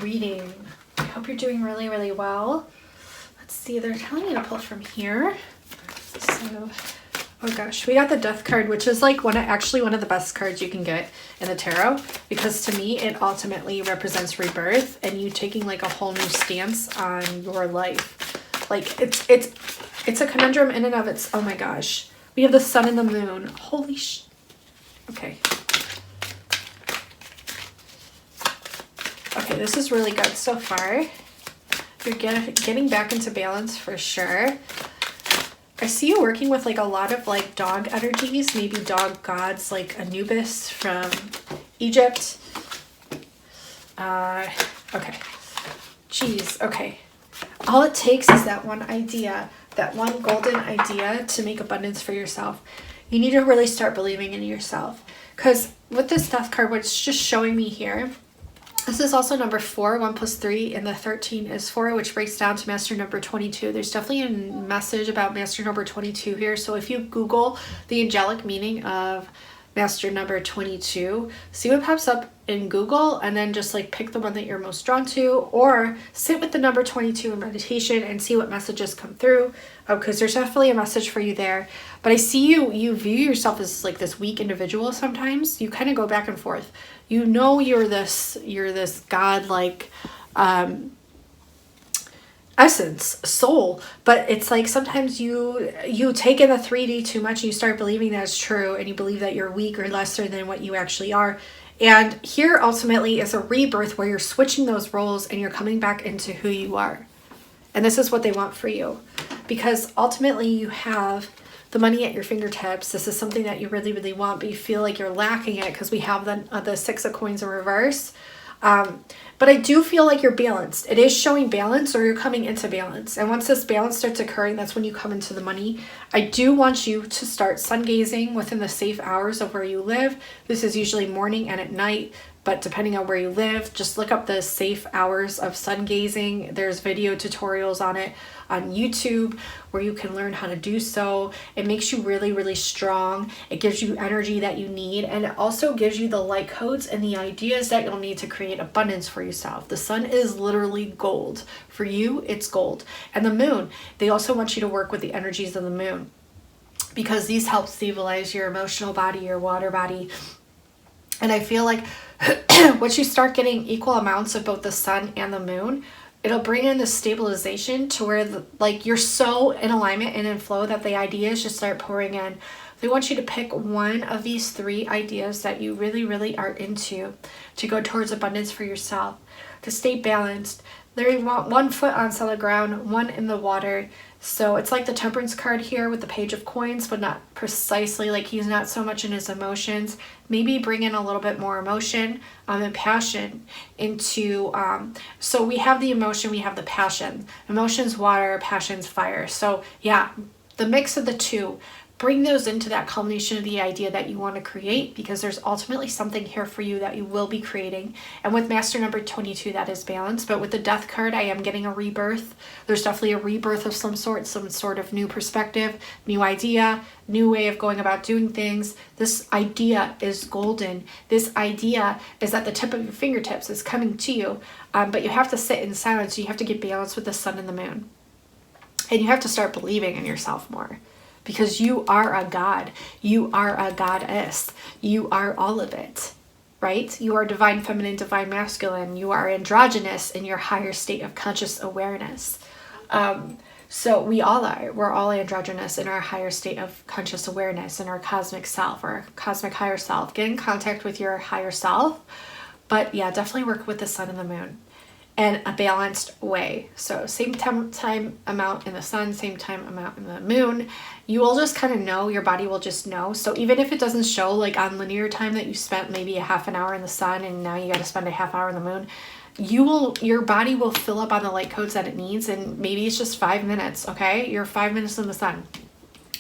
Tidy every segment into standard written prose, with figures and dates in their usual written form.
reading? I hope you're doing really, really well. Let's see, they're telling me to pull from here. So, oh gosh, we got the Death card, which is like actually one of the best cards you can get in the tarot, because to me, it ultimately represents rebirth and you taking like a whole new stance on your life. Like it's a conundrum in and of its, oh my gosh. We have the sun and the moon. Holy okay. Okay, this is really good so far. You're getting back into balance for sure. I see you working with like a lot of like dog energies, maybe dog gods like Anubis from Egypt. Okay. Jeez, okay. All it takes is that one idea, that one golden idea to make abundance for yourself. You need to really start believing in yourself. Because with this Death card, what's just showing me here, this is also number 4, 1 plus 3, and the 13 is 4, which breaks down to master number 22. There's definitely a message about master number 22 here. So if you Google the angelic meaning of master number 22, see what pops up in Google, and then just like pick the one that you're most drawn to, or sit with the number 22 in meditation and see what messages come through, because there's definitely a message for you there. But I see you view yourself as like this weak individual. Sometimes you kind of go back and forth. You know, you're this God-like essence, soul, but it's like sometimes you take in the 3D too much and you start believing that it's true, and you believe that you're weak or lesser than what you actually are. And here ultimately is a rebirth where you're switching those roles and you're coming back into who you are. And this is what they want for you, because ultimately you have the money at your fingertips. This is something that you really, really want, but you feel like you're lacking it because we have the 6 of coins in reverse. But I do feel like you're balanced. It is showing balance, or you're coming into balance. And once this balance starts occurring, that's when you come into the money. I do want you to start sun gazing within the safe hours of where you live. This is usually morning and at night, but depending on where you live, just look up the safe hours of sun gazing. There's video tutorials on it on YouTube where you can learn how to do so. It makes you really, really strong. It gives you energy that you need, and it also gives you the light codes and the ideas that you'll need to create abundance for yourself. The sun is literally gold. For you, it's gold. And the moon, they also want you to work with the energies of the moon, because these help stabilize your emotional body, your water body. And I feel like once you start getting equal amounts of both the sun and the moon, it'll bring in the stabilization to where like you're so in alignment and in flow that the ideas just start pouring in. They want you to pick one of these 3 ideas that you really, really are into to go towards abundance for yourself, to stay balanced. They want 1 foot on solid ground, 1 in the water. So it's like the Temperance card here with the Page of Coins, but not precisely, like he's not so much in his emotions. Maybe bring in a little bit more emotion and passion into, so we have the emotion, we have the passion. Emotion's water, passion's fire. So yeah, the mix of the 2. Bring those into that culmination of the idea that you want to create, because there's ultimately something here for you that you will be creating. And with master number 22, that is balance. But with the Death card, I am getting a rebirth. There's definitely a rebirth of some sort of new perspective, new idea, new way of going about doing things. This idea is golden. This idea is at the tip of your fingertips. It's coming to you. But you have to sit in silence. You have to get balanced with the sun and the moon. And you have to start believing in yourself more. Because you are a god, you are a goddess, you are all of it, right? You are divine feminine, divine masculine, you are androgynous in your higher state of conscious awareness. So we all are, we're all androgynous in our higher state of conscious awareness, in our cosmic self or cosmic higher self. Get in contact with your higher self, but yeah, definitely work with the sun and the moon. In a balanced way. So same time amount in the sun, same time amount in the moon. You will just kind of know, your body will just know. So even if it doesn't show like on linear time that you spent maybe a half an hour in the sun and now you got to spend a half hour in the moon, your body will fill up on the light codes that it needs, and maybe it's just 5 minutes, okay? You're 5 minutes in the sun.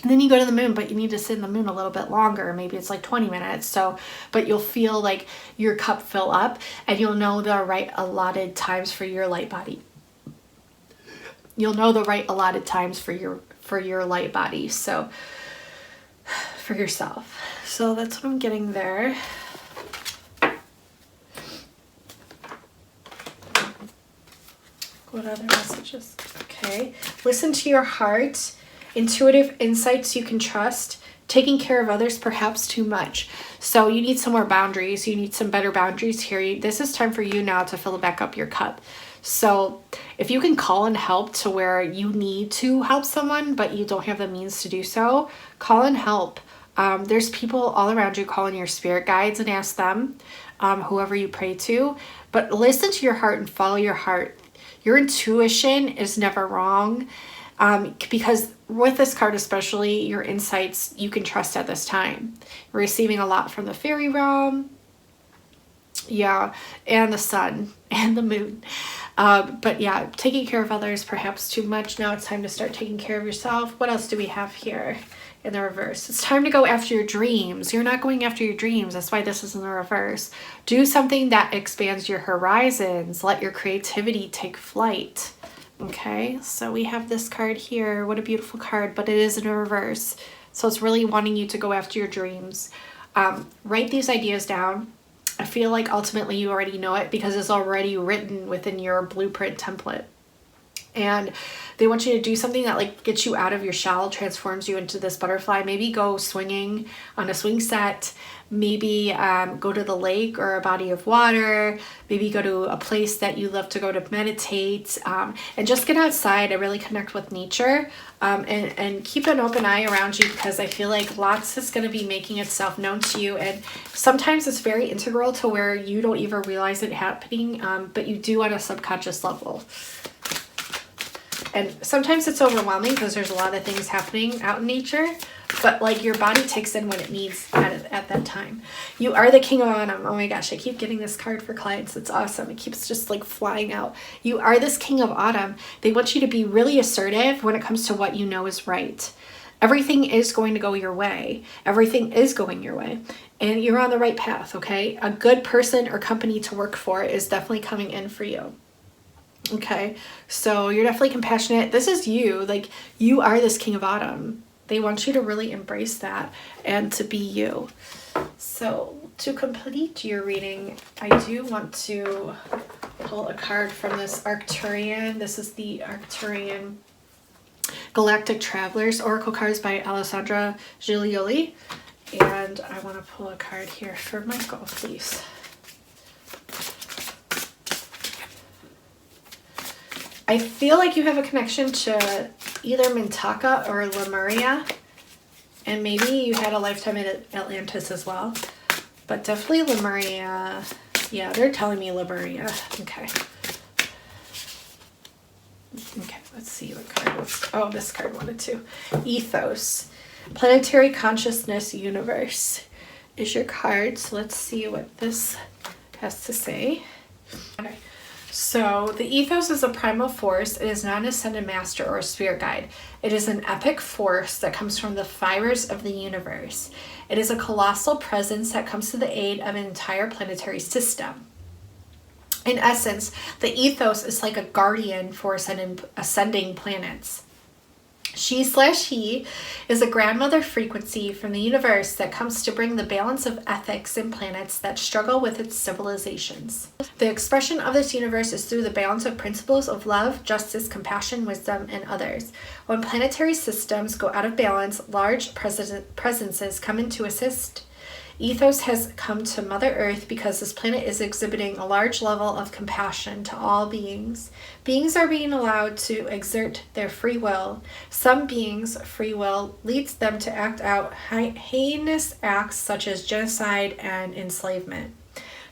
And then you go to the moon, but you need to sit in the moon a little bit longer. Maybe it's like 20 minutes. So, but you'll feel like your cup fill up, and you'll know the right allotted times for your light body. You'll know the right allotted times for your light body. So for yourself. So that's what I'm getting there. What other messages? Okay. Listen to your heart. Intuitive insights you can trust. Taking care of others perhaps too much. So you need some more boundaries. You need some better boundaries here. This is time for you now to fill back up your cup. So if you can call in help to where you need to help someone, but you don't have the means to do so, call in help. There's people all around you. Call in your spirit guides and ask them, whoever you pray to. But listen to your heart and follow your heart. Your intuition is never wrong. Because with this card especially, your insights you can trust at this time. You're receiving a lot from the fairy realm, yeah, and the sun and the moon. But yeah, taking care of others perhaps too much. Now it's time to start taking care of yourself. What else do we have here in the reverse? It's time to go after your dreams. You're not going after your dreams. That's why this is in the reverse. Do something that expands your horizons. Let your creativity take flight. Okay, so we have this card here. What a beautiful card, but it is in a reverse. So it's really wanting you to go after your dreams. Write these ideas down. I feel like ultimately you already know it because it's already written within your blueprint template. And they want you to do something that like gets you out of your shell, transforms you into this butterfly. Maybe go swinging on a swing set. Maybe go to the lake or a body of water. Maybe go to a place that you love to go to meditate. And just get outside and really connect with nature. And keep an open eye around you because I feel like lots is going to be making itself known to you. And sometimes it's very integral to where you don't even realize it happening, but you do on a subconscious level. And sometimes it's overwhelming because there's a lot of things happening out in nature, but like your body takes in what it needs at that time. You are the king of autumn. Oh my gosh, I keep getting this card for clients. It's awesome. It keeps just like flying out. You are this king of autumn. They want you to be really assertive when it comes to what you know is right. Everything is going to go your way. Everything is going your way. And you're on the right path, okay? A good person or company to work for is definitely coming in for you. Okay, so you're definitely compassionate. This is you. Like, you are this king of autumn. They want you to really embrace that and to be you. So to complete your reading, I do want to pull a card from this Arcturian. This is the Arcturian Galactic Travelers Oracle cards by Alessandra Giglioli. And I want to pull a card here for Michael, please. I feel like you have a connection to either Mintaka or Lemuria, and maybe you had a lifetime in Atlantis as well, but definitely Lemuria. Yeah, they're telling me Lemuria. Okay. Okay, let's see what card was. Oh, this card wanted to. Ethos. Planetary Consciousness Universe is your card, so let's see what this has to say. Okay. So the ethos is a primal force. It is not an ascended master or a spirit guide. It is an epic force that comes from the fibers of the universe. It is a colossal presence that comes to the aid of an entire planetary system. In essence, the ethos is like a guardian for ascending planets. She/he is a grandmother frequency from the universe that comes to bring the balance of ethics in planets that struggle with its civilizations. The expression of this universe is through the balance of principles of love, justice, compassion, wisdom, and others. When planetary systems go out of balance, large presences come in to assist. Ethos has come to Mother Earth because this planet is exhibiting a large level of compassion to all beings. Beings are being allowed to exert their free will. Some beings' free will leads them to act out heinous acts such as genocide and enslavement.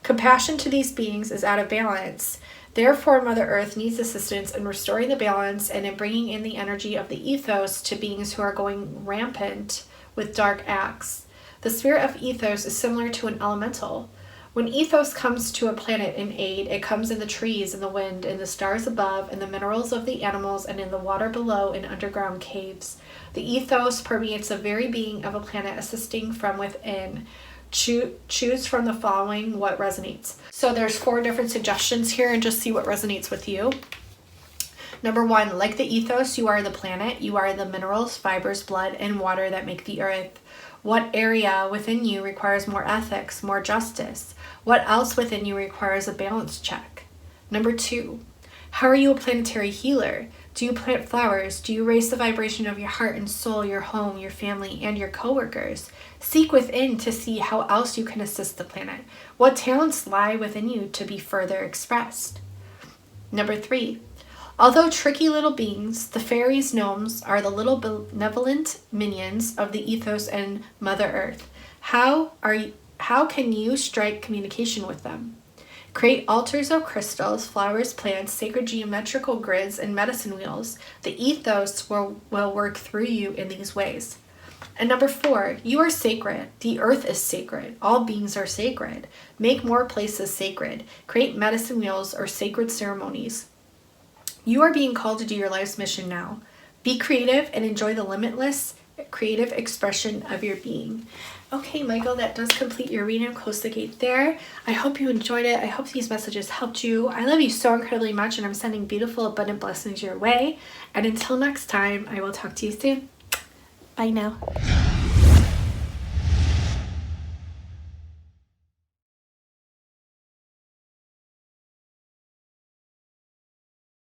Compassion to these beings is out of balance. Therefore, Mother Earth needs assistance in restoring the balance and in bringing in the energy of the ethos to beings who are going rampant with dark acts. The spirit of ethos is similar to an elemental. When ethos comes to a planet in aid, it comes in the trees, in the wind, in the stars above, in the minerals of the animals, and in the water below in underground caves. The ethos permeates the very being of a planet, assisting from within. Choose from the following what resonates. So there's 4 different suggestions here and just see what resonates with you. Number 1, like the ethos, you are the planet. You are the minerals, fibers, blood, and water that make the earth. What area within you requires more ethics, more justice? What else within you requires a balance check? Number 2, How are you a planetary healer? Do you plant flowers? Do you raise the vibration of your heart and soul, your home, your family, and your coworkers? Seek within to see how else you can assist the planet. What talents lie within you to be further expressed? Number 3. Although tricky little beings, the fairies, gnomes are the little benevolent minions of the ethos and Mother Earth. How can you strike communication with them? Create altars of crystals, flowers, plants, sacred geometrical grids, and medicine wheels. The ethos will work through you in these ways. And number 4, you are sacred. The earth is sacred. All beings are sacred. Make more places sacred. Create medicine wheels or sacred ceremonies. You are being called to do your life's mission now. Be creative and enjoy the limitless creative expression of your being. Okay, Michael, that does complete your reading. Close the gate there. I hope you enjoyed it. I hope these messages helped you. I love you so incredibly much, and I'm sending beautiful, abundant blessings your way. And until next time, I will talk to you soon. Bye now.